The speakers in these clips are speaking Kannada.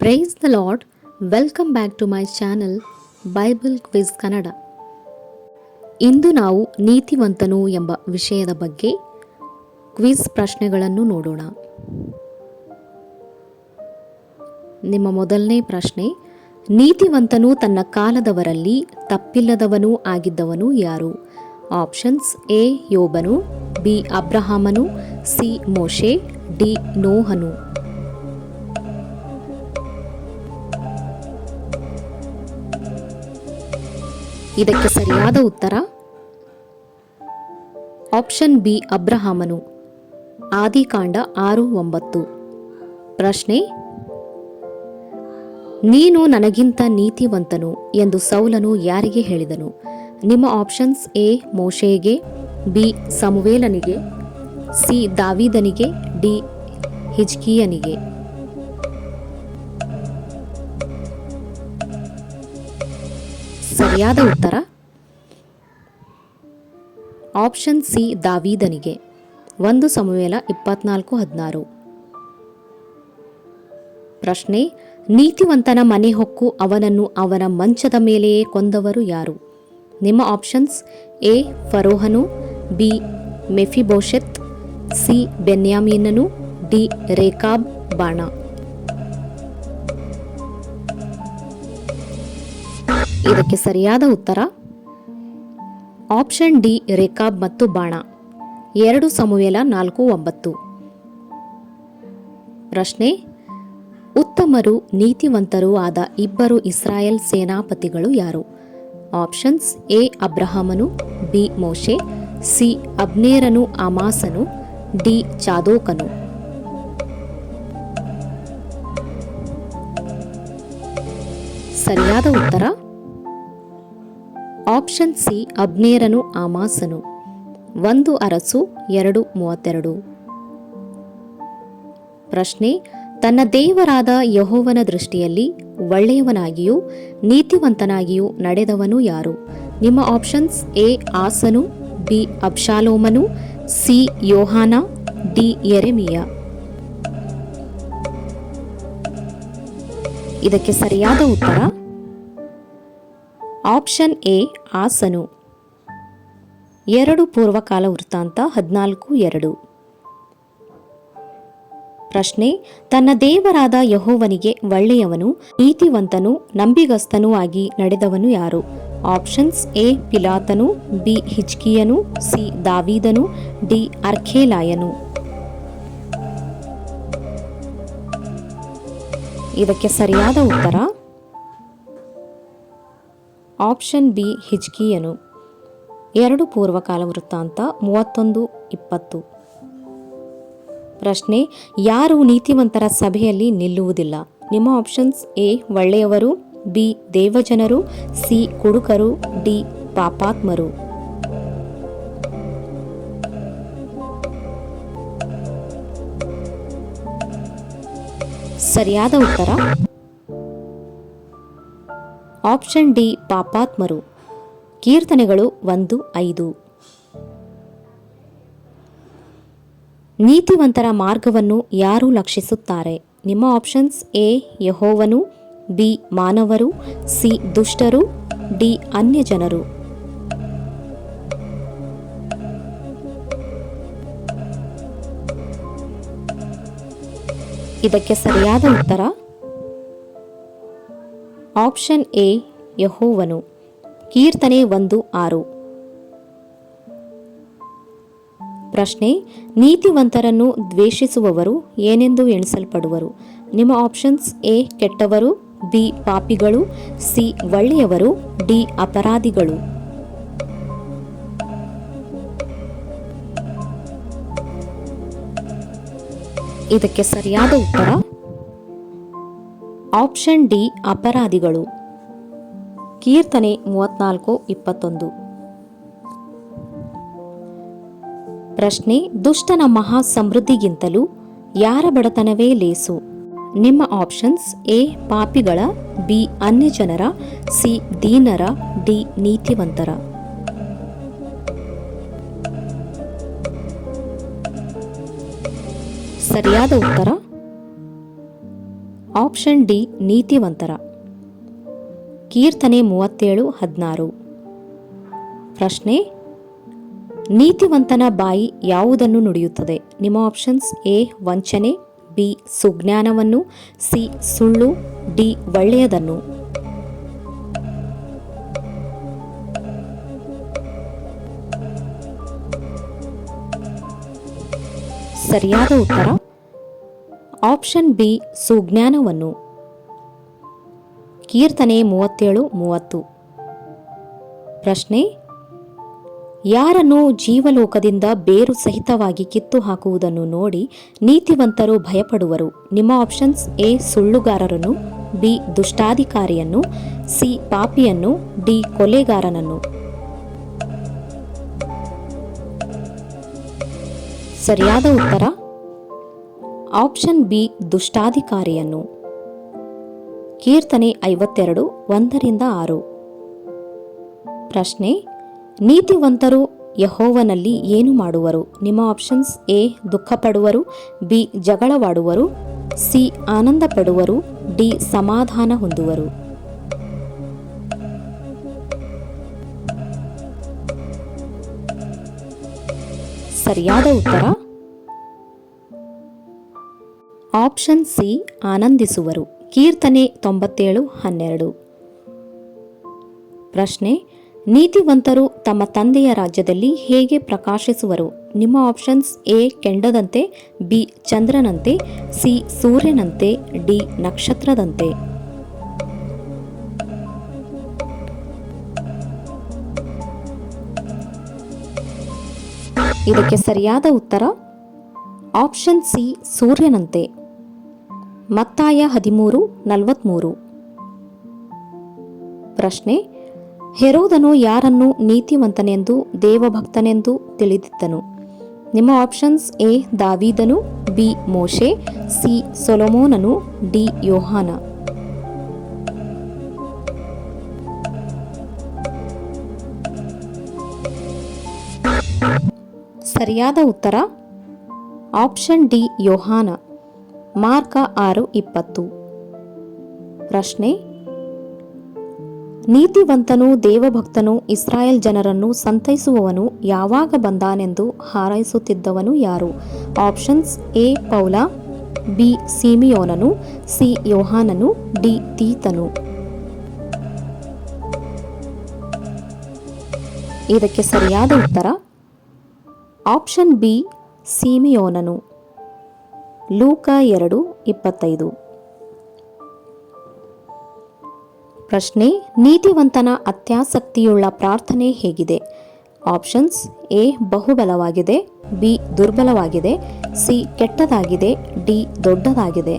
Price the Lord. Welcome back to my channel Bible quiz Kannada. ಇಂದು ನಾವು ನೀತಿವಂತನು ಎಂಬ ವಿಷಯದ ಬಗ್ಗೆ ಕ್ವಿಜ್ ಪ್ರಶ್ನೆಗಳನ್ನು ನೋಡೋಣ. ನಿಮ್ಮ ಮೊದಲನೇ ಪ್ರಶ್ನೆ, ನೀತಿವಂತನು ತನ್ನ ಕಾಲದವರಲ್ಲಿ ತಪ್ಪಿಲ್ಲದವನೂ ಆಗಿದ್ದವನು ಯಾರು? ಆಪ್ಷನ್ಸ್: ಎ ಯೋಬನು, ಬಿ ಅಬ್ರಹಾಮನು, ಸಿ ಮೋಶೆ, ಡಿ ನೋಹನು. ಇದಕ್ಕೆ ಸರಿಯಾದ ಉತ್ತರ ಆಪ್ಷನ್ ಬಿ ಅಬ್ರಹಾಮನು. ಆದಿಕಾಂಡ 6:9. ಪ್ರಶ್ನೆ, ನೀನು ನನಗಿಂತ ನೀತಿವಂತನು ಎಂದು ಸೌಲನು ಯಾರಿಗೆ ಹೇಳಿದನು? ನಿಮ್ಮ ಆಪ್ಷನ್ಸ್: ಎ ಮೋಶೆಗೆ, ಬಿ ಸಮುವೇಲನಿಗೆ, ಸಿ ದಾವೀದನಿಗೆ, ಡಿ ಹಿಜ್ಕೀಯನಿಗೆ. ಸರಿಯಾದ ಉತ್ತರ ಆಪ್ಷನ್ ಸಿ ದಾವೀದನಿಗೆ. 1 ಸಮುವೇಲ 24:16. ಪ್ರಶ್ನೆ, ನೀತಿವಂತನ ಮನೆ ಹೊಕ್ಕು ಅವನನ್ನು ಅವನ ಮಂಚದ ಮೇಲೆಯೇ ಕೊಂದವರು ಯಾರು? ನಿಮ್ಮ ಆಪ್ಷನ್ಸ್: ಎ ಫರೋಹನು, ಬಿ ಮೆಫಿಬೋಶೆತ್, ಸಿ ಬೆನ್ಯಾಮೀನನು, ಡಿ ರೇಕಾಬ್ ಬಾಣ. ಇದಕ್ಕೆ ಸರಿಯಾದ ಉತ್ತರ ಆಪ್ಷನ್ ಡಿ ರೇಕಾಬ್ ಮತ್ತು ಬಾಣ. 2 ಸಮುವೇಲ 4:9. ಪ್ರಶ್ನೆ, ಉತ್ತಮರು ನೀತಿವಂತರೂ ಆದ ಇಬ್ಬರು ಇಸ್ರಾಯೇಲ್ ಸೇನಾಪತಿಗಳು ಯಾರು? ಆಪ್ಷನ್ಸ್: ಎ ಅಬ್ರಹಾಮನು, ಬಿ ಮೋಶೆ, ಸಿ ಅಬ್ನೇರನು ಅಮಾಸನು, ಡಿ ಚಾದೋಕನು. ಸರಿಯಾದ ಉತ್ತರ ಆಪ್ಷನ್ ಸಿ ಅಬ್ನೇರನು ಅಮಾಸನು. 1 ಅರಸು 2:32. ಪ್ರಶ್ನೆ, ತನ್ನ ದೇವರಾದ ಯೆಹೋವನ ದೃಷ್ಟಿಯಲ್ಲಿ ಒಳ್ಳೆಯವನಾಗಿಯೂ ನೀತಿವಂತನಾಗಿಯೂ ನಡೆದವನು ಯಾರು? ನಿಮ್ಮ ಆಪ್ಷನ್ಸ್: ಎ ಆಸನು, ಬಿ ಅಬ್ಷಾಲೋಮನು, ಸಿ ಯೋಹಾನ, ಡಿ ಯೆರೆಮೀಯ. ಇದಕ್ಕೆ ಸರಿಯಾದ ಉತ್ತರ ಆಪ್ಷನ್ ಎ ಆಸನು. 2 ಪೂರ್ವಕಾಲ ವೃತ್ತಾಂತ 14:2. ಪ್ರಶ್ನೆ, ತನ್ನ ದೇವರಾದ ಯೆಹೋವನಿಗೆ ಒಳ್ಳೆಯವನು ನೀತಿವಂತನು ನಂಬಿಗಸ್ತನೂ ಆಗಿ ನಡೆದವನು ಯಾರು? ಆಪ್ಷನ್ಸ್: ಎ ಪಿಲಾತನು, ಬಿ ಹಿಜ್ಕೀಯನು, ಸಿ ದಾವೀದನು, ಡಿ ಅರ್ಖೇಲಾಯನು. ಇದಕ್ಕೆ ಸರಿಯಾದ ಉತ್ತರ ಆಪ್ಷನ್ ಬಿ ಹಿಜ್ಕೀಯನು. 2 ಪೂರ್ವಕಾಲ ವೃತ್ತಾಂತ 31:20. ಪ್ರಶ್ನೆ, ಯಾರು ನೀತಿವಂತರ ಸಭೆಯಲ್ಲಿ ನಿಲ್ಲುವುದಿಲ್ಲ? ನಿಮ್ಮ ಆಪ್ಷನ್ಸ್: ಎ ಒಳ್ಳೆಯವರು, ಬಿ ದೇವಜನರು, ಸಿ ಕುಡುಕರು, ಡಿ ಪಾಪಾತ್ಮರು. ಸರಿಯಾದ ಉತ್ತರ ಆಪ್ಷನ್ ಡಿ ಪಾಪಾತ್ಮರು. ಕೀರ್ತನೆಗಳು 1:5. ನೀತಿವಂತರ ಮಾರ್ಗವನ್ನು ಯಾರು ಲಕ್ಷಿಸುತ್ತಾರೆ? ನಿಮ್ಮ ಆಪ್ಷನ್ಸ್: ಎ ಯೆಹೋವನು, ಬಿ ಮಾನವರು, ಸಿ ದುಷ್ಟರು, ಡಿ ಅನ್ಯಜನರು. ಇದಕ್ಕೆ ಸರಿಯಾದ ಉತ್ತರ ಆಪ್ಷನ್ ಎ ಯೆಹೋವನು. ಕೀರ್ತನೆ 1:6. ಪ್ರಶ್ನೆ, ನೀತಿವಂತರನ್ನು ದ್ವೇಷಿಸುವವರು ಏನೆಂದು ಎಣಿಸಲ್ಪಡುವರು? ನಿಮ್ಮ ಆಪ್ಷನ್ಸ್: ಎ ಕೆಟ್ಟವರು, ಬಿ ಪಾಪಿಗಳು, ಸಿ ಒಳ್ಳೆಯವರು, ಡಿ ಅಪರಾಧಿಗಳು. ಇದಕ್ಕೆ ಸರಿಯಾದ ಉತ್ತರ ಆಪ್ಷನ್ ಡಿ ಅಪರಾಧಿಗಳು. ಕೀರ್ತನೆ 34:21. ಪ್ರಶ್ನೆ, ದುಷ್ಟನ ಮಹಾ ಸಮೃದ್ಧಿಗಿಂತಲೂ ಯಾರ ಬಡತನವೇ ಲೇಸು? ನಿಮ್ಮ ಆಪ್ಷನ್ಸ್: ಎ ಪಾಪಿಗಳ, ಬಿ ಅನ್ಯಜನರ, ಸಿ ದೀನರ, ಡಿ ನೀತಿವಂತರ. ಸರಿಯಾದ ಉತ್ತರ ಆಪ್ಷನ್ ಡಿ ನೀತಿವಂತರ. ಕೀರ್ತನೆ 37:16. ಪ್ರಶ್ನೆ, ನೀತಿವಂತನ ಬಾಯಿ ಯಾವುದನ್ನು ನುಡಿಯುತ್ತದೆ? ನಿಮ್ಮ ಆಪ್ಷನ್ಸ್: ಎ ವಂಚನೆ, ಬಿ ಸುಜ್ಞಾನವನ್ನು, ಸಿ ಸುಳ್ಳು, ಡಿ ಒಳ್ಳೆಯದನ್ನು. ಸರಿಯಾದ ಉತ್ತರ ಆಪ್ಷನ್ ಬಿ ಸುಜ್ಞಾನವನ್ನು. ಕೀರ್ತನೆ 37:30. ಪ್ರಶ್ನೆ, ಯಾರನ್ನು ಜೀವಲೋಕದಿಂದ ಬೇರು ಸಹಿತವಾಗಿ ಕಿತ್ತು ಹಾಕುವುದನ್ನು ನೋಡಿ ನೀತಿವಂತರು ಭಯಪಡುವರು? ನಿಮ್ಮ ಆಪ್ಷನ್ಸ್: ಎ ಸುಳ್ಳುಗಾರರನ್ನು, ಬಿ ದುಷ್ಟಾಧಿಕಾರಿಯನ್ನು, ಸಿ ಪಾಪಿಯನ್ನು, ಡಿ ಕೊಲೆಗಾರನನ್ನು. ಸರಿಯಾದ ಉತ್ತರ ಆಪ್ಷನ್ ಬಿ ದುಷ್ಟಾಧಿಕಾರಿಯನ್ನು. ಕೀರ್ತನೆ 52:1-6. ಪ್ರಶ್ನೆ, ನೀತಿವಂತರು ಯೆಹೋವನಲ್ಲಿ ಏನು ಮಾಡುವರು? ನಿಮ್ಮ ಆಪ್ಷನ್ಸ್: ಎ ದುಃಖಪಡುವರು, ಬಿ ಜಗಳವಾಡುವರು, ಸಿ ಆನಂದ ಪಡುವರು, ಡಿ ಸಮಾಧಾನ ಹೊಂದುವರು. ಸರಿಯಾದ ಉತ್ತರ ಆಪ್ಷನ್ ಸಿ ಆನಂದಿಸುವರು. ಕೀರ್ತನೆ 97:12. ಪ್ರಶ್ನೆ, ನೀತಿವಂತರು ತಮ್ಮ ತಂದೆಯ ರಾಜ್ಯದಲ್ಲಿ ಹೇಗೆ ಪ್ರಕಾಶಿಸುವರು? ನಿಮ್ಮ ಆಪ್ಷನ್ಸ್: ಎ ಕೆಂಡದಂತೆ, ಬಿ ಚಂದ್ರನಂತೆ, ಸಿ ಸೂರ್ಯನಂತೆ, ಡಿ ನಕ್ಷತ್ರದಂತೆ. ಇದಕ್ಕೆ ಸರಿಯಾದ ಉತ್ತರ ಆಪ್ಷನ್ ಸಿ ಸೂರ್ಯನಂತೆ. ಮತ್ತಾಯ 13:43. ಪ್ರಶ್ನೆ, ಹೆರೋದನು ಯಾರನ್ನು ನೀತಿವಂತನೆಂದು ದೇವಭಕ್ತನೆಂದು ತಿಳಿದಿದ್ದನು? ನಿಮ್ಮ ಆಪ್ಷನ್ಸ್: ಎ ದಾವೀದನು, ಬಿ ಮೋಶೆ, ಸಿ ಸೊಲೊಮೋನನು, ಡಿ ಯೋಹಾನ. ಸರಿಯಾದ ಉತ್ತರ ಆಪ್ಷನ್ ಡಿ ಯೋಹಾನ. ಮಾರ್ಕ 6:20. ಪ್ರಶ್ನೆ, ನೀತಿವಂತನು ದೇವಭಕ್ತನು ಇಸ್ರಾಯೇಲ್ ಜನರನ್ನು ಸಂತೈಸುವವನು ಯಾವಾಗ ಬಂದಾನೆಂದು ಹಾರೈಸುತ್ತಿದ್ದವನು ಯಾರು? ಆಪ್ಷನ್ಸ್: ಎ ಪೌಲ, ಬಿ ಸಿಮಿಯೋನನು, ಸಿ ಯೋಹಾನನು, ಡಿ ತೀತನು. ಇದಕ್ಕೆ ಸರಿಯಾದ ಉತ್ತರ ಆಪ್ಷನ್ ಬಿ ಸಿಮಿಯೋನನು. ಲೂಕ 2:25. ಪ್ರಶ್ನೆ, ನೀತಿವಂತನ ಅತ್ಯಾಸಕ್ತಿಯುಳ್ಳ ಪ್ರಾರ್ಥನೆ ಹೇಗಿದೆ? ಆಪ್ಷನ್ಸ್: ಎ ಬಹುಬಲವಾಗಿದೆ, ಬಿ ದುರ್ಬಲವಾಗಿದೆ, ಸಿ ಕೆಟ್ಟದಾಗಿದೆ, ಡಿ ದೊಡ್ಡದಾಗಿದೆ.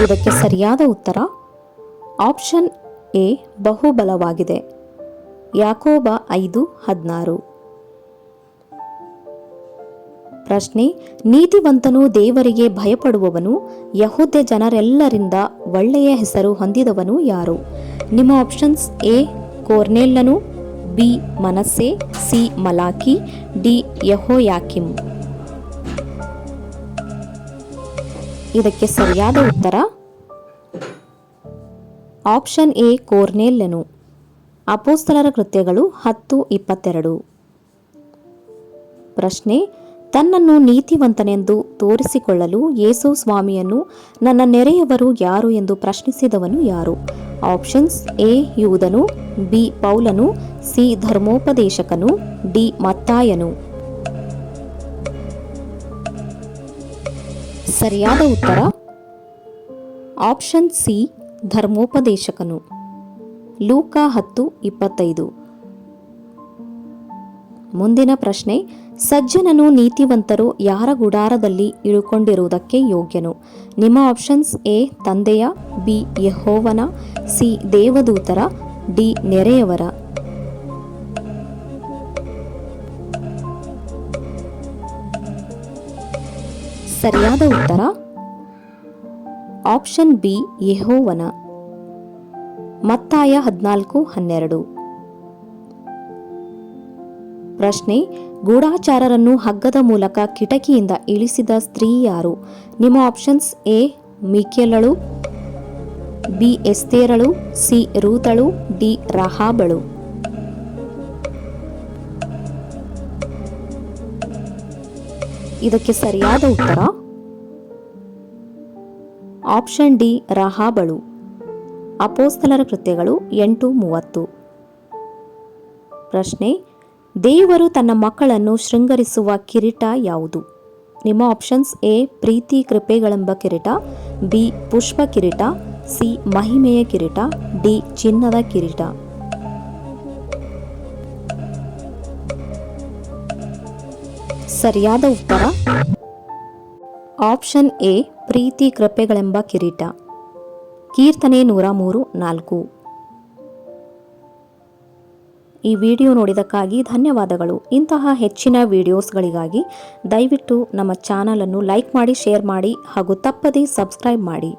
ಇದಕ್ಕೆ ಸರಿಯಾದ ಉತ್ತರ ಆಪ್ಷನ್ ಎ ಬಹುಬಲವಾಗಿದೆ. ಯಾಕೋಬ 5:16. ಪ್ರಶ್ನೆ, ನೀತಿವಂತನು ದೇವರಿಗೆ ಭಯಪಡುವವನು, ಯಹೂದ್ಯ ಜನರೆಲ್ಲರಿಂದ ಒಳ್ಳೆಯ ಹೆಸರು ಹೊಂದಿದವನು ಯಾರು? ನಿಮ್ಮ ಆಪ್ಷನ್ಸ್: ಎ ಕೊರ್ನೆಲ್ಯನು, ಬಿ ಮನಸ್ಸೆ, ಸಿ ಮಲಾಕಿ, ಡಿ ಯೆಹೋಯಾಕಿಮ್. ಇದಕ್ಕೆ ಸರಿಯಾದ ಉತ್ತರ ಆಪ್ಷನ್ ಎ ಕೊರ್ನೆಲ್ಯನು. ಅಪೊಸ್ತಲರ ಕೃತ್ಯಗಳು 10:22. ಪ್ರಶ್ನೆ, ತನ್ನನ್ನು ನೀತಿವಂತನೆಂದು ತೋರಿಸಿಕೊಳ್ಳಲು ಯೇಸು ಸ್ವಾಮಿಯನ್ನು ನನ್ನ ನೆರೆಯವರು ಯಾರು ಎಂದು ಪ್ರಶ್ನಿಸಿದವನು ಯಾರು? ಆಪ್ಷನ್ಸ್: ಎ ಯೂದನು, ಬಿ ಪೌಲನು, ಸಿ ಧರ್ಮೋಪದೇಶಕನು, ಡಿ ಮತ್ತಾಯನು. ಸರಿಯಾದ ಉತ್ತರ ಆಪ್ಷನ್ ಸಿ ಧರ್ಮೋಪದೇಶಕನು. ಲೂಕ 10:25. ಮುಂದಿನ ಪ್ರಶ್ನೆ, ಸಜ್ಜನನು ನೀತಿವಂತರು ಯಾರ ಗುಡಾರದಲ್ಲಿ ಇಳುಕೊಂಡಿರುವುದಕ್ಕೆ ಯೋಗ್ಯನು? ನಿಮ್ಮ ಆಪ್ಷನ್ಸ್: ಎ ತಂದೆಯ, ಬಿ ಯೆಹೋವನ, ಸಿ ದೇವದೂತರ, ಡಿ ನೆರೆಯವರ. ಸರಿಯಾದ ಉತ್ತರ ಆಪ್ಷನ್ ಬಿ ಯೆಹೋವನ. ಮತ್ತಾಯ 14:12. ಪ್ರಶ್ನೆ, ಗೂಢಚಾರರನ್ನು ಹಗ್ಗದ ಮೂಲಕ ಕಿಟಕಿಯಿಂದ ಇಳಿಸಿದ ಸ್ತ್ರೀ ಯಾರು? ನಿಮ್ಮ ಆಪ್ಷನ್ಸ್: ಎ ಮೀಕೆಲಳು, ಬಿ ಎಸ್ತೇರಳು, ಸಿ ರೂತಳು, ಡಿ ರಹಾಬಳು. ಇದಕ್ಕೆ ಸರಿಯಾದ ಉತ್ತರ ಆಪ್ಷನ್ ಡಿ ರಹಾಬಳು. ಅಪೊಸ್ತಲರ ಕೃತ್ಯಗಳು 8:30. ಪ್ರಶ್ನೆ, ದೇವರು ತನ್ನ ಮಕ್ಕಳನ್ನು ಶೃಂಗರಿಸುವ ಕಿರೀಟ ಯಾವುದು? ನಿಮ್ಮ ಆಪ್ಷನ್ಸ್: ಎ ಪ್ರೀತಿ ಕೃಪೆಗಳೆಂಬ ಕಿರೀಟ, ಬಿ ಪುಷ್ಪ ಕಿರೀಟ, ಸಿ ಮಹಿಮೆಯ ಕಿರೀಟ, ಡಿ ಚಿನ್ನದ ಕಿರೀಟ. ಸರಿಯಾದ ಉತ್ತರ ಆಪ್ಷನ್ ಎ ಪ್ರೀತಿ ಕೃಪೆಗಳೆಂಬ ಕಿರೀಟ. ಕೀರ್ತನೆ 103:4. ಈ ವಿಡಿಯೋ ನೋಡಿದ್ದಕ್ಕಾಗಿ ಧನ್ಯವಾದಗಳು. ಇಂತಹ ಹೆಚ್ಚಿನ ವಿಡಿಯೋಸ್ಗಳಿಗಾಗಿ ದಯವಿಟ್ಟು ನಮ್ಮ ಚಾನಲನ್ನು ಲೈಕ್ ಮಾಡಿ, ಶೇರ್ ಮಾಡಿ ಹಾಗೂ ತಪ್ಪದೇ ಸಬ್ಸ್ಕ್ರೈಬ್ ಮಾಡಿ.